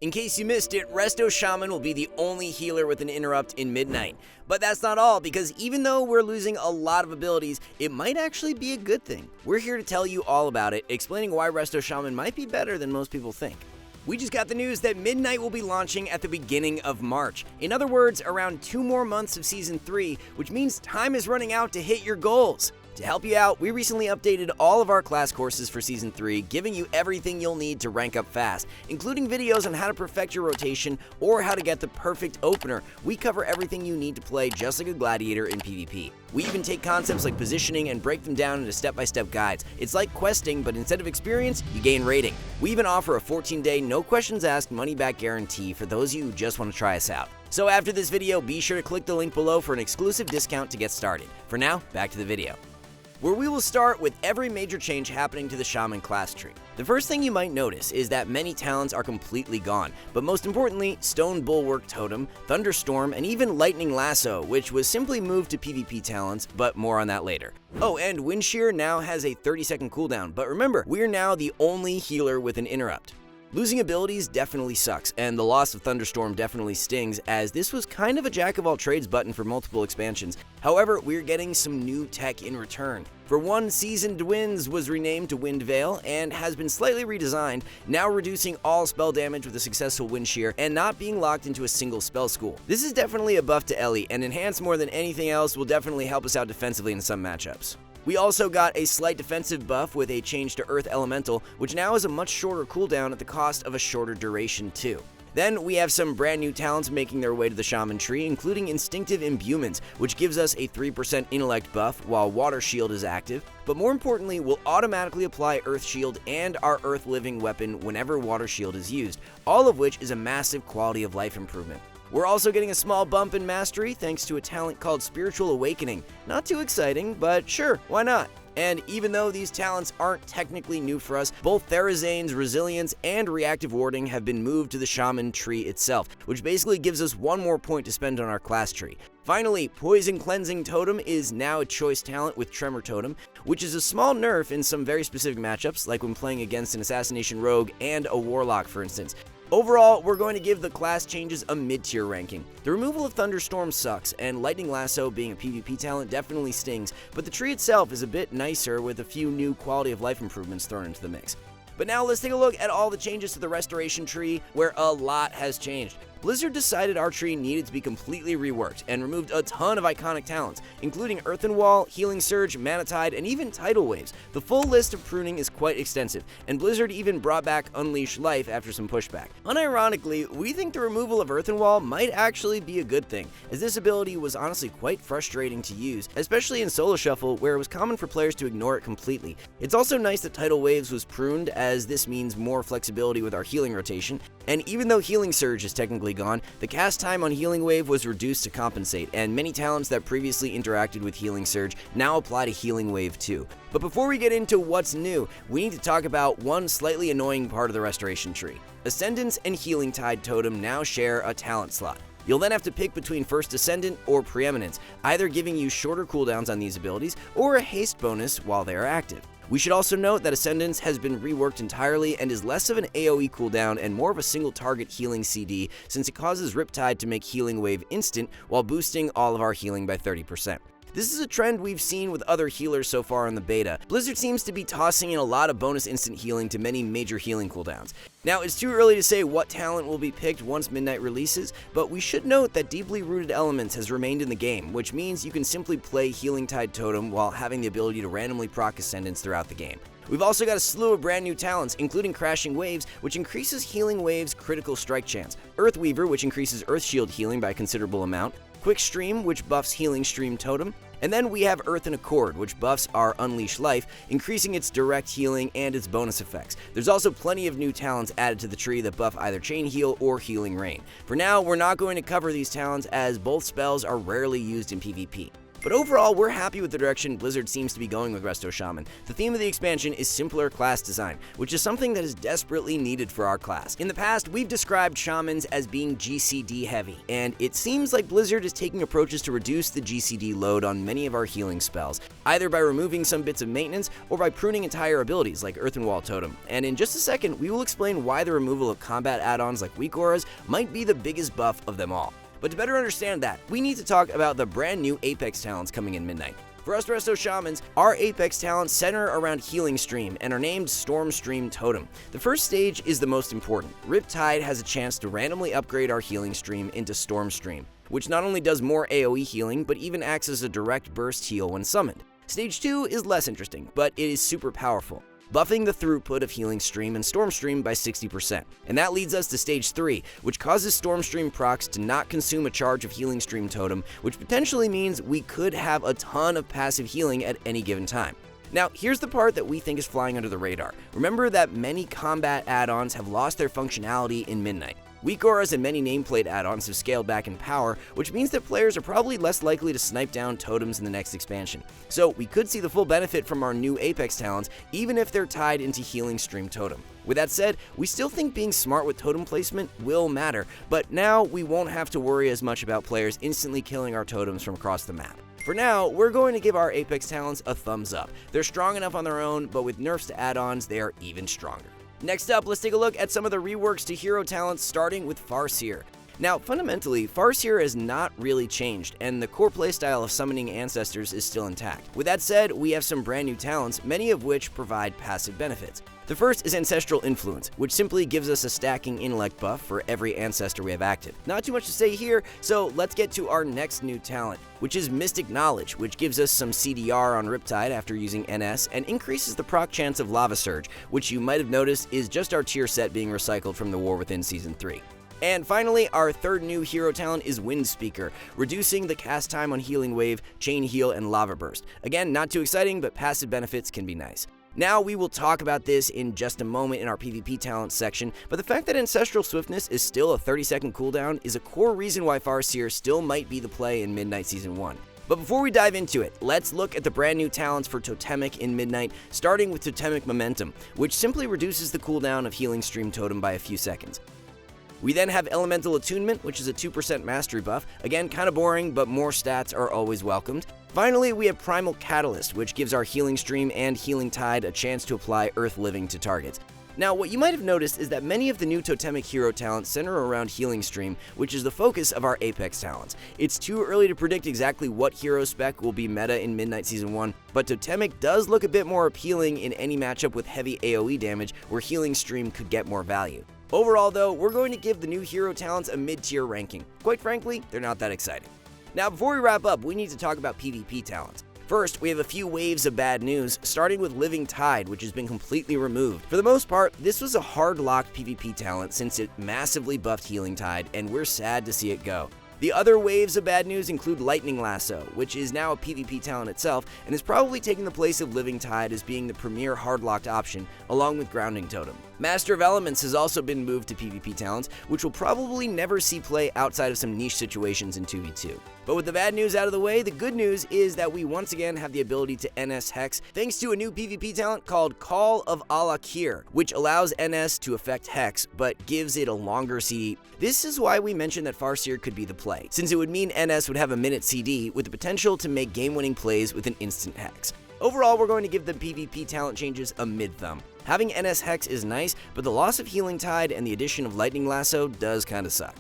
In case you missed it, Resto Shaman will be the only healer with an interrupt in Midnight. But that's not all, because even though we're losing a lot of abilities, it might actually be a good thing. We're here to tell you all about it, explaining why Resto Shaman might be better than most people think. We just got the news that Midnight will be launching at the beginning of March. In other words, around 2 more months of Season 3, which means time is running out to hit your goals. To help you out, we recently updated all of our class courses for Season 3, giving you everything you'll need to rank up fast, including videos on how to perfect your rotation or how to get the perfect opener. We cover everything you need to play just like a gladiator in PvP. We even take concepts like positioning and break them down into step-by-step guides. It's like questing, but instead of experience, you gain rating. We even offer a 14-day, no questions asked, money-back guarantee for those of you who just want to try us out. So after this video, be sure to click the link below for an exclusive discount to get started. For now, back to the video, where we will start with every major change happening to the Shaman class tree. The first thing you might notice is that many talents are completely gone, but most importantly, Stone Bulwark Totem, Thunderstorm, and even Lightning Lasso, which was simply moved to PvP talents, but more on that later. Oh, and Wind Shear now has a 30-second cooldown, but remember, we're now the only healer with an interrupt. Losing abilities definitely sucks, and the loss of Thunderstorm definitely stings, as this was kind of a jack-of-all-trades button for multiple expansions. However, we're getting some new tech in return. For one, Seasoned Winds was renamed to Wind Veil and has been slightly redesigned, now reducing all spell damage with a successful Wind Shear and not being locked into a single spell school. This is definitely a buff to Ellie, and enhance more than anything else will definitely help us out defensively in some matchups. We also got a slight defensive buff with a change to Earth Elemental, which now has a much shorter cooldown at the cost of a shorter duration too. Then we have some brand new talents making their way to the Shaman tree, including Instinctive Imbuements, which gives us a 3% intellect buff while Water Shield is active, but more importantly, will automatically apply Earth Shield and our Earth Living weapon whenever Water Shield is used, all of which is a massive quality of life improvement. We're also getting a small bump in mastery thanks to a talent called Spiritual Awakening. Not too exciting, but sure, why not? And even though these talents aren't technically new for us, both Therazane's Resilience and Reactive Warding have been moved to the Shaman tree itself, which basically gives us one more point to spend on our class tree. Finally, Poison Cleansing Totem is now a choice talent with Tremor Totem, which is a small nerf in some very specific matchups, like when playing against an Assassination Rogue and a Warlock, for instance. Overall, we're going to give the class changes a mid-tier ranking. The removal of Thunderstorm sucks, and Lightning Lasso being a PvP talent definitely stings, but the tree itself is a bit nicer with a few new quality of life improvements thrown into the mix. But now let's take a look at all the changes to the Restoration tree, where a lot has changed. Blizzard decided our tree needed to be completely reworked and removed a ton of iconic talents, including Earthen Wall, Healing Surge, Mana Tide, and even Tidal Waves. The full list of pruning is quite extensive, and Blizzard even brought back Unleash Life after some pushback. Unironically, we think the removal of Earthen Wall might actually be a good thing, as this ability was honestly quite frustrating to use, especially in Solo Shuffle, where it was common for players to ignore it completely. It's also nice that Tidal Waves was pruned, as this means more flexibility with our healing rotation, and even though Healing Surge is technically gone, the cast time on Healing Wave was reduced to compensate, and many talents that previously interacted with Healing Surge now apply to Healing Wave too. But before we get into what's new, we need to talk about one slightly annoying part of the Restoration tree. Ascendance and Healing Tide Totem now share a talent slot. You'll then have to pick between First Ascendant or Preeminence, either giving you shorter cooldowns on these abilities or a haste bonus while they are active. We should also note that Ascendance has been reworked entirely and is less of an AoE cooldown and more of a single target healing CD, since it causes Riptide to make Healing Wave instant while boosting all of our healing by 30%. This is a trend we've seen with other healers so far in the beta. Blizzard seems to be tossing in a lot of bonus instant healing to many major healing cooldowns. Now, it's too early to say what talent will be picked once Midnight releases, but we should note that Deeply Rooted Elements has remained in the game, which means you can simply play Healing Tide Totem while having the ability to randomly proc Ascendance throughout the game. We've also got a slew of brand new talents, including Crashing Waves, which increases Healing Wave's critical strike chance, Earth Weaver, which increases Earth Shield healing by a considerable amount, Quick Stream, which buffs Healing Stream Totem, and then we have Earthen Accord, which buffs our Unleash Life, increasing its direct healing and its bonus effects. There's also plenty of new talents added to the tree that buff either Chain Heal or Healing Rain. For now, we're not going to cover these talents as both spells are rarely used in PvP. But overall, we're happy with the direction Blizzard seems to be going with Resto Shaman. The theme of the expansion is simpler class design, which is something that is desperately needed for our class. In the past, we've described Shamans as being GCD heavy, and it seems like Blizzard is taking approaches to reduce the GCD load on many of our healing spells, either by removing some bits of maintenance or by pruning entire abilities like Earthen Wall Totem. And in just a second, we will explain why the removal of combat add-ons like Weak Auras might be the biggest buff of them all. But to better understand that, we need to talk about the brand new Apex talents coming in Midnight. For us Resto Shamans, our Apex talents center around Healing Stream and are named Storm Stream Totem. The first stage is the most important. Riptide has a chance to randomly upgrade our Healing Stream into Storm Stream, which not only does more AoE healing, but even acts as a direct burst heal when summoned. Stage 2 is less interesting, but it is super powerful, buffing the throughput of Healing Stream and Storm Stream by 60%. And that leads us to Stage 3, which causes Storm Stream procs to not consume a charge of Healing Stream Totem, which potentially means we could have a ton of passive healing at any given time. Now, here's the part that we think is flying under the radar. Remember that many combat add-ons have lost their functionality in Midnight. Weak Auras and many nameplate add-ons have scaled back in power, which means that players are probably less likely to snipe down totems in the next expansion. So we could see the full benefit from our new Apex talents, even if they're tied into Healing Stream Totem. With that said, we still think being smart with totem placement will matter, but now we won't have to worry as much about players instantly killing our totems from across the map. For now, we're going to give our Apex talents a thumbs up. They're strong enough on their own, but with nerfs to add-ons, they are even stronger. Next up, let's take a look at some of the reworks to hero talents, starting with Farseer. Now, fundamentally, Farseer has not really changed, and the core playstyle of summoning ancestors is still intact. With that said, we have some brand new talents, many of which provide passive benefits. The first is Ancestral Influence, which simply gives us a stacking intellect buff for every ancestor we have active. Not too much to say here, so let's get to our next new talent, which is Mystic Knowledge, which gives us some CDR on Riptide after using NS and increases the proc chance of Lava Surge, which you might have noticed is just our tier set being recycled from the War Within Season 3. And finally, our third new hero talent is Wind Speaker, reducing the cast time on Healing Wave, Chain Heal, and Lava Burst. Again, not too exciting, but passive benefits can be nice. Now we will talk about this in just a moment in our PvP talents section, but the fact that Ancestral Swiftness is still a 30-second cooldown is a core reason why Farseer still might be the play in Midnight Season 1. But before we dive into it, let's look at the brand new talents for Totemic in Midnight, starting with Totemic Momentum, which simply reduces the cooldown of Healing Stream Totem by a few seconds. We then have Elemental Attunement, which is a 2% mastery buff. Again, kinda boring, but more stats are always welcomed. Finally, we have Primal Catalyst, which gives our Healing Stream and Healing Tide a chance to apply Earth Living to targets. Now, what you might have noticed is that many of the new Totemic hero talents center around Healing Stream, which is the focus of our Apex talents. It's too early to predict exactly what hero spec will be meta in Midnight Season 1, but Totemic does look a bit more appealing in any matchup with heavy AoE damage where Healing Stream could get more value. Overall though, we're going to give the new hero talents a mid-tier ranking. Quite frankly, they're not that exciting. Now before we wrap up, we need to talk about PvP talents. First, we have a few waves of bad news, starting with Living Tide, which has been completely removed. For the most part, this was a hard-locked PvP talent since it massively buffed Healing Tide, and we're sad to see it go. The other waves of bad news include Lightning Lasso, which is now a PvP talent itself and is probably taking the place of Living Tide as being the premier hard-locked option, along with Grounding Totem. Master of Elements has also been moved to PvP talents, which will probably never see play outside of some niche situations in 2v2. But with the bad news out of the way, the good news is that we once again have the ability to NS Hex thanks to a new PvP talent called Call of Alakir, which allows NS to affect Hex, but gives it a longer CD. This is why we mentioned that Farseer could be the play, since it would mean NS would have a minute CD with the potential to make game-winning plays with an instant Hex. Overall, we're going to give the PvP talent changes a mid-thumb. Having NS Hex is nice, but the loss of Healing Tide and the addition of Lightning Lasso does kinda suck.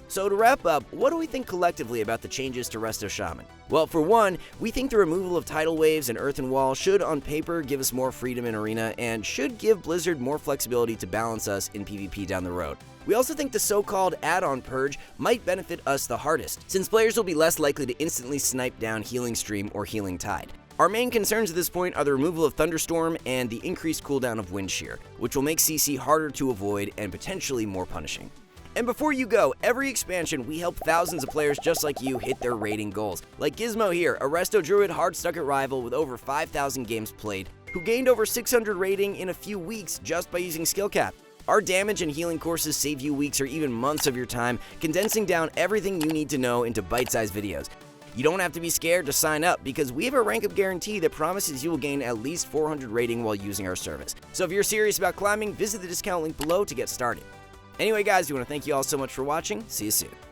So to wrap up, what do we think collectively about the changes to Resto Shaman? Well, for one, we think the removal of Tidal Waves and Earthen Wall should on paper give us more freedom in Arena and should give Blizzard more flexibility to balance us in PvP down the road. We also think the so-called add-on purge might benefit us the hardest, since players will be less likely to instantly snipe down Healing Stream or Healing Tide. Our main concerns at this point are the removal of Thunderstorm and the increased cooldown of Wind Shear, which will make CC harder to avoid and potentially more punishing. And before you go, every expansion we help thousands of players just like you hit their rating goals. Like Gizmo here, a Resto Druid hard-stuck at rival with over 5,000 games played, who gained over 600 rating in a few weeks just by using skill cap. Our damage and healing courses save you weeks or even months of your time, condensing down everything you need to know into bite-sized videos. You don't have to be scared to sign up because we have a rank up guarantee that promises you will gain at least 400 rating while using our service. So if you're serious about climbing, visit the discount link below to get started. Anyway guys, we want to thank you all so much for watching. See you soon.